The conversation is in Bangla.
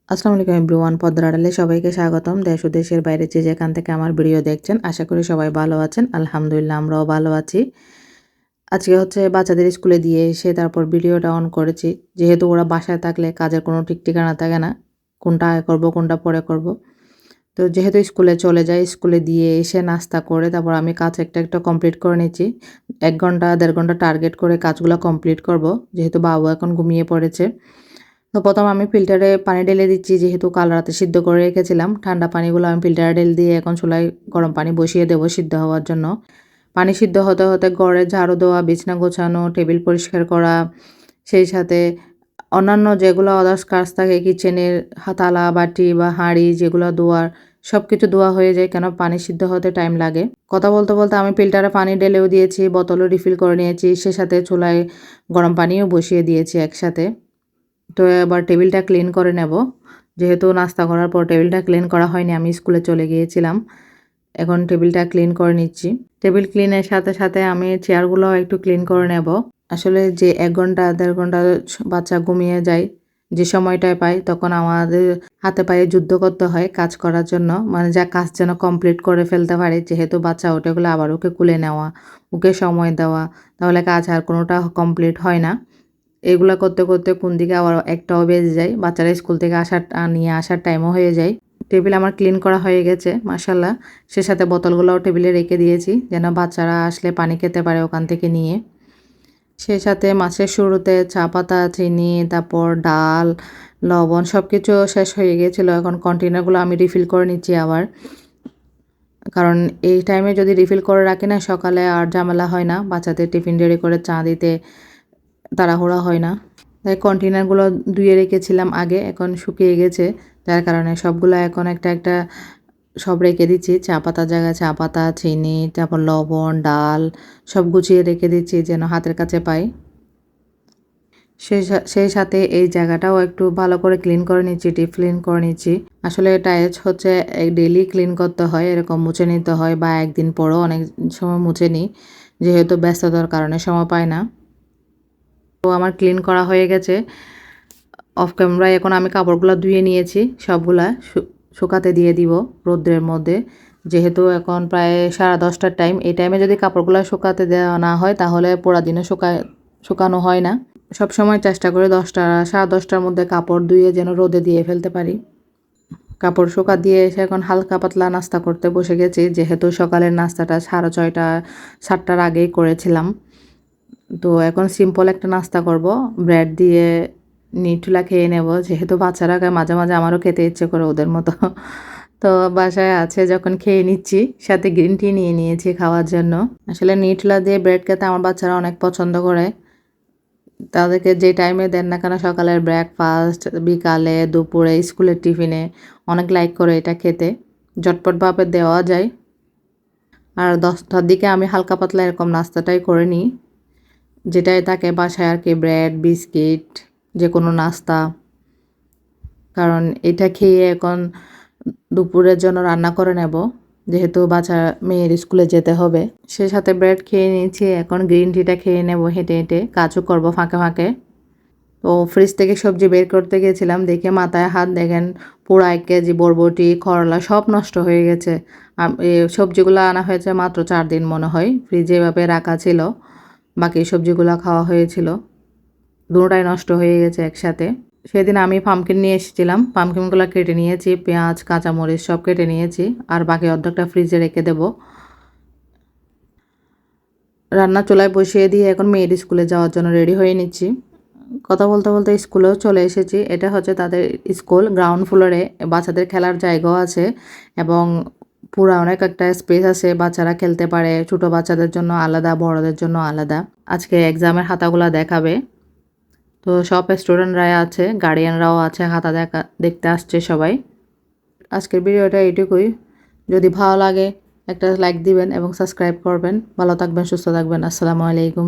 আসসালামু আলাইকুম এভরিওয়ান, পদ্মার আড়ালে সবাইকে স্বাগতম। দেশ ও দেশের বাইরে যে যেখান থেকে আমার ভিডিও দেখছেন, আশা করি সবাই ভালো আছেন। আলহামদুলিল্লাহ আমরাও ভালো আছি। আজকে হচ্ছে বাচ্চাদের স্কুলে দিয়ে এসে তারপর ভিডিওটা অন করেছি। যেহেতু ওরা বাসায় থাকলে কাজের কোনো ঠিক ঠিকানা থাকে না, কোনটা আগে করব কোনটা পরে করব। তো যেহেতু স্কুলে চলে যাই, স্কুলে দিয়ে এসে নাস্তা করে তারপর আমি কাজ একটা একটা কমপ্লিট করে নিচ্ছি। ১ ঘন্টা ১.৫ ঘন্টা টার্গেট করে কাজগুলো কমপ্লিট করব, যেহেতু বাবু এখন ঘুমিয়ে পড়েছে। তো ১ম আমি ফিল্টারে পানি ঢেলে দিচ্ছি, যেহেতু কাল রাতে সিদ্ধ করে রেখেছিলাম। ঠান্ডা পানিগুলো আমি ফিল্টারে ঢেলে দিয়ে এখন চুলায় গরম পানি বসিয়ে দেবো সিদ্ধ হওয়ার জন্য। পানি সিদ্ধ হতে হতে ঘরে ঝাড়ু দেওয়া, বিছানা গোছানো, টেবিল পরিষ্কার করা, সেই সাথে অন্যান্য যেগুলো আদার্স কাজ থাকে কিচেনের থালা, বাটি বা হাঁড়ি যেগুলো ধোয়ার, সবকিছু ধোয়া হয়ে যায়, কেন পানি সিদ্ধ হতে টাইম লাগে। কথা বলতে বলতে আমি ফিল্টারে পানি ঢেলেও দিয়েছি, বোতলও রিফিল করে নিয়েছি, সে সাথে চুলায় গরম পানিও বসিয়ে দিয়েছি একসাথে। তো এবার টেবিলটা ক্লিন করে নেব। যেহেতু নাস্তা করার পর টেবিলটা ক্লিন করা হয়নি, আমি স্কুলে চলে গিয়েছিলাম। এখন টেবিলটা ক্লিন করে নিচ্ছি। টেবিল ক্লিনের সাথে সাথে আমি চেয়ারগুলোও একটু ক্লিন করে নেব। আসলে যে ১ ঘন্টা ১.৫ ঘন্টা বাচ্চা ঘুমিয়ে যায়, যে সময়টায় পাই তখন আমাদের হাতে পায়ে যুদ্ধ করতে হয় কাজ করার জন্য। মানে যা কাজ যেন কমপ্লিট করে ফেলতে পারি। যেহেতু বাচ্চা ওঠে গেলে আবার ওকে কুলে নেওয়া, ওকে সময় দেওয়া, তাহলে কাজ আর কোনোটা কমপ্লিট হয় না। এগুলা করতে করতে কোন দিকে আবার ১টাও বেজে যায়। বাচ্চারা স্কুল থেকে নিয়ে আসার টাইমও হয়ে যায়। টেবিল আমার ক্লিন করা হয়ে গেছে মাশাআল্লাহ। সে সাথে বোতলগুলোও টেবিলে রেখে দিয়েছি, যেন বাচ্চারা আসলে পানি খেতে পারে ওখান থেকে নিয়ে। সে সাথে মাছের শুরুতে চা পাতা, চিনি, তারপর ডাল, লবণ সবকিছু শেষ হয়ে গিয়েছিল। এখন কন্টেইনারগুলো আমি রিফিল করে নিচ্ছি আবার। কারণ এই টাইমে যদি রিফিল করে রাখি না, সকালে আর ঝামেলা হয় না। বাচ্চাদের টিফিন রেডি করে চা দিতে তাড়াহুড়া হয় না। তাই কন্টেইনারগুলো ধুয়ে রেখেছিলাম আগে, এখন শুকিয়ে গেছে। যার কারণে সবগুলো এখন একটা একটা সব রেখে দিচ্ছি। চা পাতার জায়গায় চা পাতা, চিনি, তারপর লবণ, ডাল সব গুছিয়ে রেখে দিচ্ছি যেন হাতের কাছে পাই। সেই সাথে এই জায়গাটাও একটু ভালো করে ক্লিন করে নিচ্ছি, ডিপ ক্লিন করে নিচ্ছি। আসলে টাইলস হচ্ছে ডেইলি ক্লিন করতে হয়, এরকম মুছে নিতে হয় বা একদিন পরও অনেক সময় মুছে নিই। যেহেতু ব্যস্ততার কারণে সময় পাই না। তো আমার ক্লিন করা হয়ে গেছে। অফ ক্যামেরায় এখন আমি কাপড়গুলা ধুয়ে নিয়েছি। সবগুলা শুকাতে দিয়ে দিব রৌদ্রের মধ্যে। যেহেতু এখন প্রায় 10:30টার টাইম। এই টাইমে যদি কাপড়গুলা শুকাতে দেওয়া না হয় তাহলে পুরা দিনে শুকানো হয় না। সবসময় চেষ্টা করি 10:30টার মধ্যে কাপড় ধুয়ে যেন রোদে দিয়ে ফেলতে পারি। কাপড় শুকা দিয়ে এসে এখন হালকা পাতলা নাস্তা করতে বসে গেছি। যেহেতু সকালের নাস্তাটা 6:30 7টার আগেই করেছিলাম। তো এখন সিম্পল একটা নাস্তা করব। ব্রেড দিয়ে নিউট্রেলা খেয়ে নেব। যেহেতু বাচ্চারা খায়, মাঝে মাঝে আমারও খেতে ইচ্ছে করে ওদের মতো। তো বাসায় আছে যখন খেয়ে নিচ্ছি, সাথে গ্রিন টি নিয়ে নিয়েছি খাওয়ার জন্য। আসলে নিউট্রেলা দিয়ে ব্রেড খেতে আমার বাচ্চারা অনেক পছন্দ করে। তাদেরকে যে টাইমে দেন না কেন, সকালের ব্রেকফাস্ট, বিকালে, দুপুরে, স্কুলের টিফিনে অনেক লাইক করে এটা খেতে। ঝটপটভাবে দেওয়া যায়। আর 10টার দিকে আমি হালকা পাতলা এরকম নাস্তাটাই করে নিই। যেটাই থাকে বাসায় আর কি, ব্রেড, বিস্কিট, যেকোনো নাস্তা। কারণ এটা খেয়ে এখন দুপুরের জন্য রান্না করে নেব। যেহেতু মেয়ের স্কুলে যেতে হবে। সে সাথে ব্রেড খেয়ে নিয়েছি, এখন গ্রিন টিটা খেয়ে নেব হেঁটে হেঁটে। কাজও করব ফাঁকে ফাঁকে। তো ফ্রিজ থেকে সবজি বের করতে গিয়েছিলাম, দেখে মাথায় হাত, দেখেন পুরো ১ কেজি বরবটি, করলা সব নষ্ট হয়ে গেছে। এই সবজিগুলো আনা হয়েছে মাত্র ৪ দিন মনে হয়, ফ্রিজে এভাবে রাখা ছিল। বাকি সবজিগুলো খাওয়া হয়েছিল, দুটোটাই নষ্ট হয়ে গেছে একসাথে। সেদিন আমি পামকিন নিয়ে এসেছিলাম, পামকিনগুলো কেটে নিয়েছি, পেঁয়াজ, কাঁচামরিচ সব কেটে নিয়েছি, আর বাকি অর্ধেকটা ফ্রিজে রেখে দেব। রান্না চুলায় বসিয়ে দিয়ে এখন মেয়ের স্কুলে যাওয়ার জন্য রেডি হয়ে নিচ্ছি। কথা বলতে বলতে স্কুলেও চলে এসেছি। এটা হচ্ছে তাদের স্কুল, গ্রাউন্ড ফ্লোরে বাচ্চাদের খেলার জায়গাও আছে এবং পুরা অনেক একটা স্পেস আছে, বাচ্চারা খেলতে পারে। ছোট বাচ্চাদের জন্য আলাদা, বড়দের জন্য আলাদা। আজকে এক্সামের খাতাগুলা দেখাবে। তো সব স্টুডেন্টরাই আছে, গার্ডিয়ানরাও আছে, খাতা দেখতে আসছে সবাই। আজকের ভিডিওটা এইটুকুই। যদি ভালো লাগে একটা লাইক দিবেন এবং সাবস্ক্রাইব করবেন। ভালো থাকবেন, সুস্থ থাকবেন। আসসালামু আলাইকুম।